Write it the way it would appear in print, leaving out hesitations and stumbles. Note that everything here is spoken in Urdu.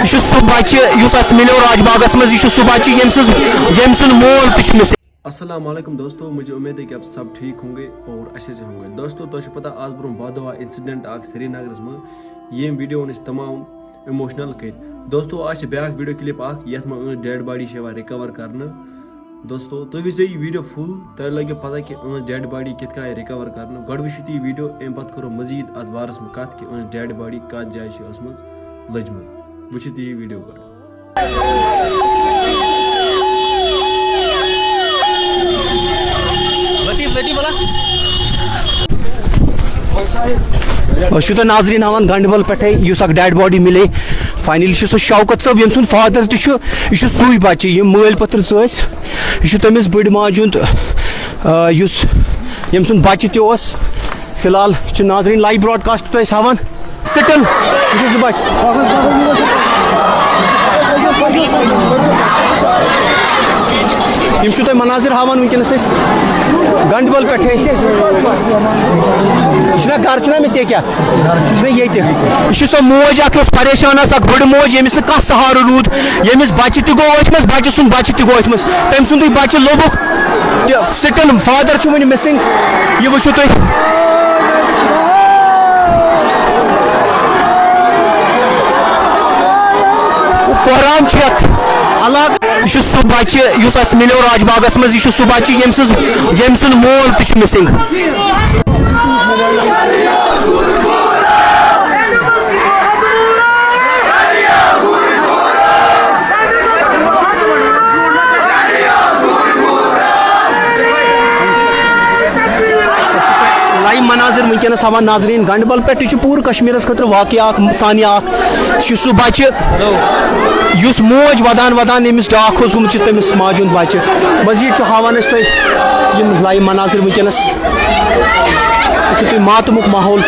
یہ سہ بچہ اس ملو راج باغس مز یہ سہ بچہ یم سن مول تہ مس. السلام علیکم دوستو، مجھے امید ہے کہ آپ سب ٹھیک ہوں گے اور اچھے سے ہوں گے. دوستو تو پتہ آج برو بعد انسیڈنٹ سری نگر من یم ویڈیو تمام ایموشنل کر. دوستو آج بیاکھ ویڈیو کلپ یت من ڈیڈ باڈی ریکور کرنا. دوستو تھی وچو یہ ویڈیو فل تہ لگو پتہ کہ ڈیڈ باڈی کت کن ریکور کرنا. گۄڈٕ وٕچھِو تُہۍ ویڈیو ام پتہ کرو مزید ات بارس من کت کہ ڈیڈ باڈی کت جائے لجمژ. وٕچھِو تُہۍ یہ ویڈیو گۄڈٕ. تو ناظرین ہاں گنڈبل پہ اس ڈیڈ باڈی ملے فائنلی سہ شوکت صٲب یم سن فادر تہ یہ سوے بچہ یم مل پتر یہ تمس بڑ ماجہ ہند یم سن بچہ تہ فی الحال ناظرین لائیو براڈ کاسٹ تہ ہاوان سٹل یم تہ مناظر ہاوان ونکس گنڈبل پہ گھر مس یہ یہ سو موج اخ پریشان اخ بڑ موج یمس نہ کھانا سہارٕ روٗد یمس بچہ تہ گو اتھ مز بچہ سن بچہ تہ گو اتھ مز تم سندے بچہ لوبُکھ سٹل فادر ون مسنگ. یہ وچھو تُہۍ کوہرام علاقہ یہ سہ بچہ اس ملو راج باغس مز یہ سہ بچہ یم سن مول تہ مسنگ. مناظر ونکس ہاوان ناظرین گنڈبل پہ یہ پور کشمیر خاطر واقعہ سانیہ سہ بچہ اس موج ودان ودان یمس ڈاک گومت تمس ماجہ ہند بچہ. مزید ہاوان تھی لائیو مناظر ونکس تھی ماتمک ماحول.